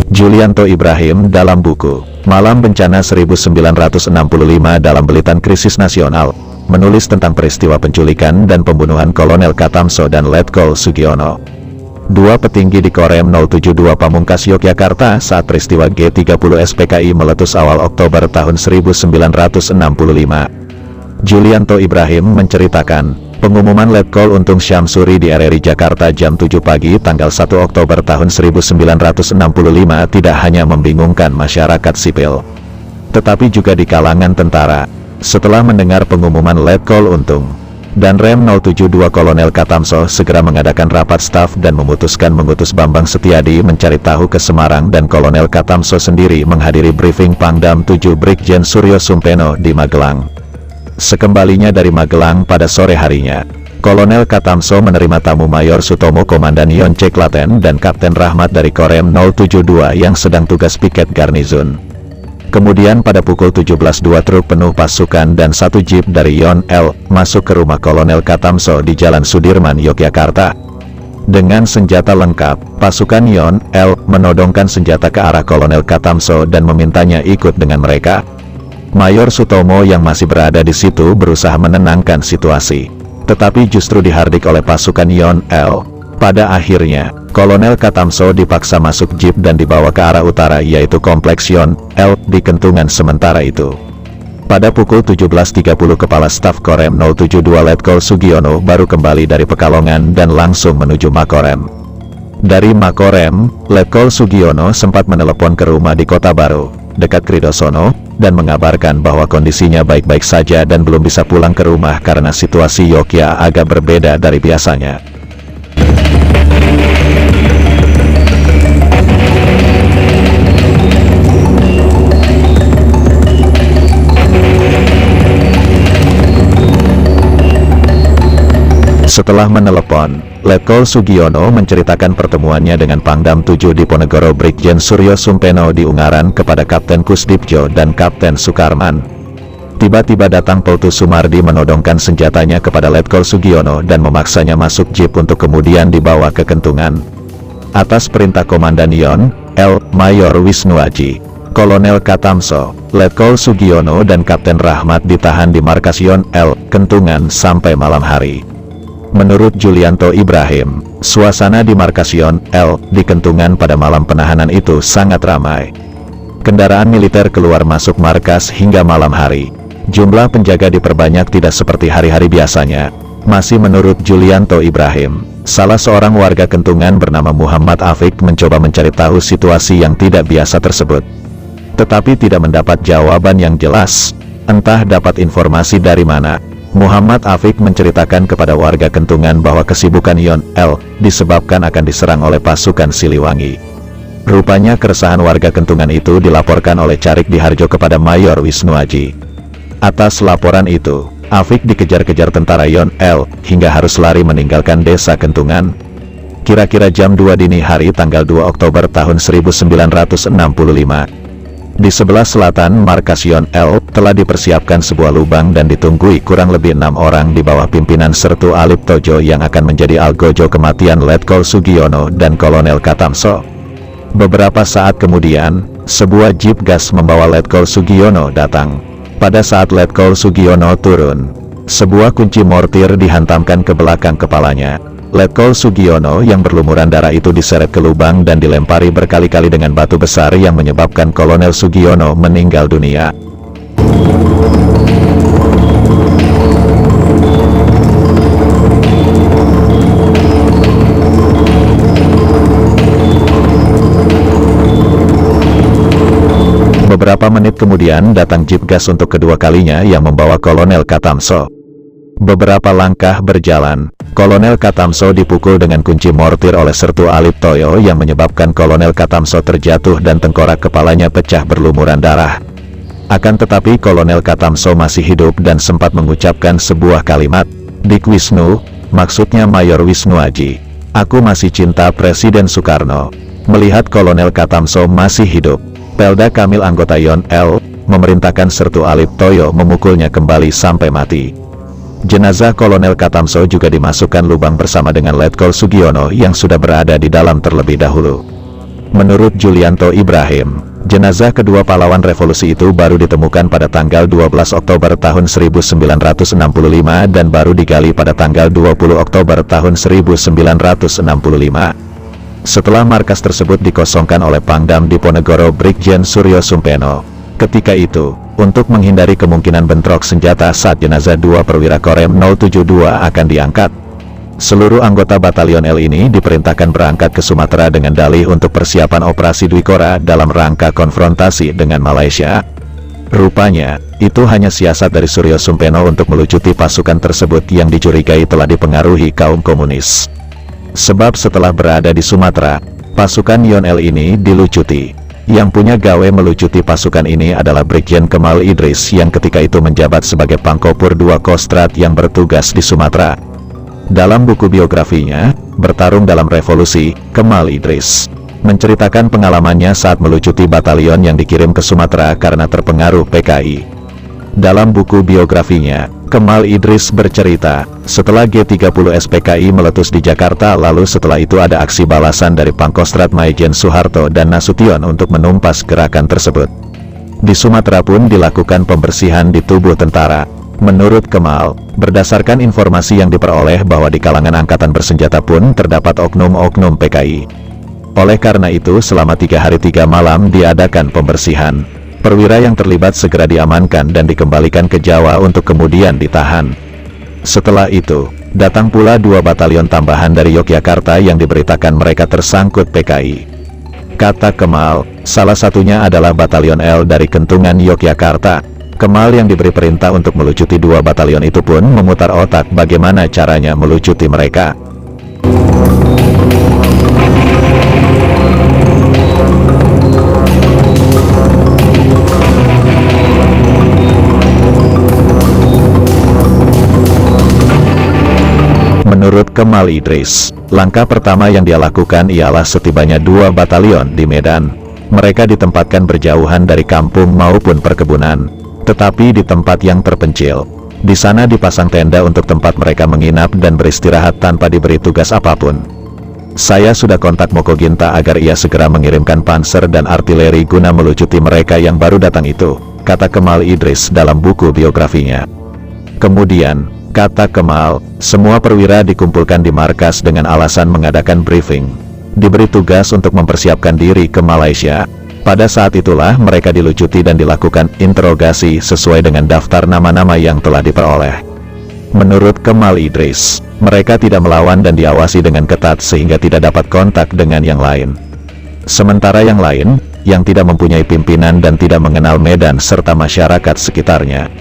Julianto Ibrahim dalam buku Malam Bencana 1965 dalam Belitan Krisis Nasional, menulis tentang peristiwa penculikan dan pembunuhan Kolonel Katamso dan Letkol Sugiono, dua petinggi di Korem 072 Pamungkas Yogyakarta saat peristiwa G30 SPKI meletus awal Oktober tahun 1965. Julianto Ibrahim menceritakan, pengumuman Letkol Untung Syamsuri di RRI Jakarta jam 7 pagi tanggal 1 Oktober tahun 1965 tidak hanya membingungkan masyarakat sipil, tetapi juga di kalangan tentara. Setelah mendengar pengumuman Letkol Untung dan Rem 072 Kolonel Katamso segera mengadakan rapat staf dan memutuskan mengutus Bambang Setiadi mencari tahu ke Semarang, dan Kolonel Katamso sendiri menghadiri briefing Pangdam 7 Brigjen Suryo Sumpeno di Magelang. Sekembalinya dari Magelang pada sore harinya, Kolonel Katamso menerima tamu Mayor Sutomo Komandan Yonce Klaten dan Kapten Rahmat dari Korem 072 yang sedang tugas piket garnizon. Kemudian pada pukul 17.02 truk penuh pasukan dan satu jeep dari Yon L masuk ke rumah Kolonel Katamso di Jalan Sudirman, Yogyakarta. Dengan senjata lengkap, pasukan Yon L menodongkan senjata ke arah Kolonel Katamso dan memintanya ikut dengan mereka. Mayor Sutomo yang masih berada di situ berusaha menenangkan situasi, tetapi justru dihardik oleh pasukan Yon L. Pada akhirnya, Kolonel Katamso dipaksa masuk jeep dan dibawa ke arah utara, yaitu kompleks Yon L di Kentungan. Sementara itu, pada pukul 17.30 Kepala Staf Korem 072 Letkol Sugiono baru kembali dari Pekalongan dan langsung menuju Makorem. Dari Makorem, Letkol Sugiono sempat menelepon ke rumah di Kota Baru, dekat Kridosono, dan mengabarkan bahwa kondisinya baik-baik saja dan belum bisa pulang ke rumah karena situasi Yogyakarta agak berbeda dari biasanya. Setelah menelepon, Letkol Sugiono menceritakan pertemuannya dengan Pangdam 7 Diponegoro Brigjen Suryo Sumpeno di Ungaran kepada Kapten Kusdipjo dan Kapten Sukarman. Tiba-tiba datang Peltu Sumardi menodongkan senjatanya kepada Letkol Sugiono dan memaksanya masuk jeep untuk kemudian dibawa ke Kentungan. Atas perintah Komandan Yon L Mayor Wisnu Aji, Kolonel Katamso, Letkol Sugiono dan Kapten Rahmat ditahan di markas Yon L Kentungan sampai malam hari. Menurut Julianto Ibrahim, suasana di markas Yon L di Kentungan pada malam penahanan itu sangat ramai. Kendaraan militer keluar masuk markas hingga malam hari. Jumlah penjaga diperbanyak tidak seperti hari-hari biasanya. Masih menurut Julianto Ibrahim, salah seorang warga Kentungan bernama Muhammad Afik mencoba mencari tahu situasi yang tidak biasa tersebut, tetapi tidak mendapat jawaban yang jelas. Entah dapat informasi dari mana, Muhammad Afik menceritakan kepada warga Kentungan bahwa kesibukan Yon L disebabkan akan diserang oleh pasukan Siliwangi. Rupanya keresahan warga Kentungan itu dilaporkan oleh Carik Diharjo kepada Mayor Wisnu Aji. Atas laporan itu, Afik dikejar-kejar tentara Yon L hingga harus lari meninggalkan desa Kentungan. Kira-kira jam 2 dini hari tanggal 2 Oktober tahun 1965. Di sebelah selatan markas Yon L telah dipersiapkan sebuah lubang dan ditunggui kurang lebih 6 orang di bawah pimpinan Sertu Alip Tojo yang akan menjadi algojo kematian Letkol Sugiono dan Kolonel Katamso. Beberapa saat kemudian, sebuah jeep gas membawa Letkol Sugiono datang. Pada saat Letkol Sugiono turun, sebuah kunci mortir dihantamkan ke belakang kepalanya. Letkol Sugiono yang berlumuran darah itu diseret ke lubang dan dilempari berkali-kali dengan batu besar yang menyebabkan Kolonel Sugiono meninggal dunia. Beberapa menit kemudian datang jeep gas untuk kedua kalinya yang membawa Kolonel Katamso. Beberapa langkah berjalan, Kolonel Katamso dipukul dengan kunci mortir oleh Sertu Alip Toyo yang menyebabkan Kolonel Katamso terjatuh dan tengkorak kepalanya pecah berlumuran darah. Akan tetapi Kolonel Katamso masih hidup dan sempat mengucapkan sebuah kalimat, "Dik Wisnu," maksudnya Mayor Wisnu Aji, "aku masih cinta Presiden Soekarno." Melihat Kolonel Katamso masih hidup, Pelda Kamil anggota Yon L memerintahkan Sertu Alip Toyo memukulnya kembali sampai mati. Jenazah Kolonel Katamso juga dimasukkan lubang bersama dengan Letkol Sugiono yang sudah berada di dalam terlebih dahulu. Menurut Julianto Ibrahim, jenazah kedua pahlawan revolusi itu baru ditemukan pada tanggal 12 Oktober tahun 1965 dan baru digali pada tanggal 20 Oktober tahun 1965. Setelah markas tersebut dikosongkan oleh Pangdam Diponegoro Brigjen Suryo Sumpeno. Ketika itu, untuk menghindari kemungkinan bentrok senjata saat jenazah dua perwira Korem 072 akan diangkat, seluruh anggota Batalion L ini diperintahkan berangkat ke Sumatera dengan dalih untuk persiapan operasi Dwikora dalam rangka konfrontasi dengan Malaysia. Rupanya, itu hanya siasat dari Suryo Sumpeno untuk melucuti pasukan tersebut yang dicurigai telah dipengaruhi kaum komunis. Sebab setelah berada di Sumatera, pasukan Yon L ini dilucuti. Yang punya gawe melucuti pasukan ini adalah Brigjen Kemal Idris yang ketika itu menjabat sebagai Pangkopur II Kostrad yang bertugas di Sumatera. Dalam buku biografinya, Bertarung dalam Revolusi, Kemal Idris menceritakan pengalamannya saat melucuti batalion yang dikirim ke Sumatera karena terpengaruh PKI. Dalam buku biografinya, Kemal Idris bercerita, setelah G30 SPKI meletus di Jakarta lalu setelah itu ada aksi balasan dari Pangkostrat Maijen Soeharto dan Nasution untuk menumpas gerakan tersebut. Di Sumatera pun dilakukan pembersihan di tubuh tentara. Menurut Kemal, berdasarkan informasi yang diperoleh bahwa di kalangan angkatan bersenjata pun terdapat oknum-oknum PKI. Oleh karena itu selama 3 hari 3 malam diadakan pembersihan. Perwira yang terlibat segera diamankan dan dikembalikan ke Jawa untuk kemudian ditahan. Setelah itu, datang pula 2 batalion tambahan dari Yogyakarta yang diberitakan mereka tersangkut PKI. Kata Kemal, salah satunya adalah Batalion L dari Kentungan Yogyakarta. Kemal yang diberi perintah untuk melucuti 2 batalion itu pun memutar otak bagaimana caranya melucuti mereka. Menurut Kemal Idris, langkah pertama yang dia lakukan ialah setibanya 2 batalion di Medan. Mereka ditempatkan berjauhan dari kampung maupun perkebunan, tetapi di tempat yang terpencil. Di sana dipasang tenda untuk tempat mereka menginap dan beristirahat tanpa diberi tugas apapun. Saya sudah kontak Mokoginta agar ia segera mengirimkan panser dan artileri guna melucuti mereka yang baru datang itu, kata Kemal Idris dalam buku biografinya. Kemudian, kata Kemal, semua perwira dikumpulkan di markas dengan alasan mengadakan briefing. Diberi tugas untuk mempersiapkan diri ke Malaysia. Pada saat itulah mereka dilucuti dan dilakukan interogasi sesuai dengan daftar nama-nama yang telah diperoleh. Menurut Kemal Idris, mereka tidak melawan dan diawasi dengan ketat sehingga tidak dapat kontak dengan yang lain. Sementara yang lain, yang tidak mempunyai pimpinan dan tidak mengenal medan serta masyarakat sekitarnya.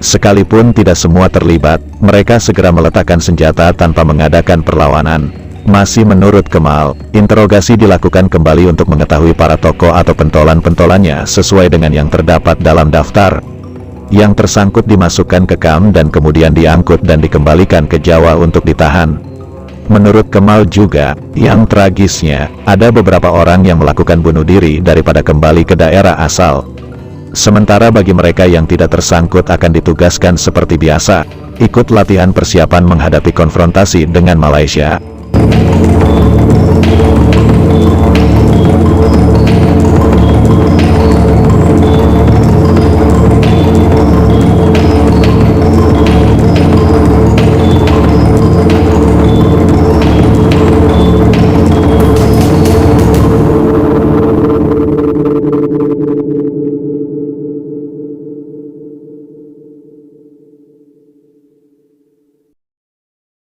Sekalipun tidak semua terlibat, mereka segera meletakkan senjata tanpa mengadakan perlawanan. Masih menurut Kemal, interogasi dilakukan kembali untuk mengetahui para tokoh atau pentolan-pentolannya sesuai dengan yang terdapat dalam daftar. Yang tersangkut dimasukkan ke KAM dan kemudian diangkut dan dikembalikan ke Jawa untuk ditahan. Menurut Kemal juga, yang tragisnya, ada beberapa orang yang melakukan bunuh diri daripada kembali ke daerah asal. Sementara bagi mereka yang tidak tersangkut akan ditugaskan seperti biasa, ikut latihan persiapan menghadapi konfrontasi dengan Malaysia.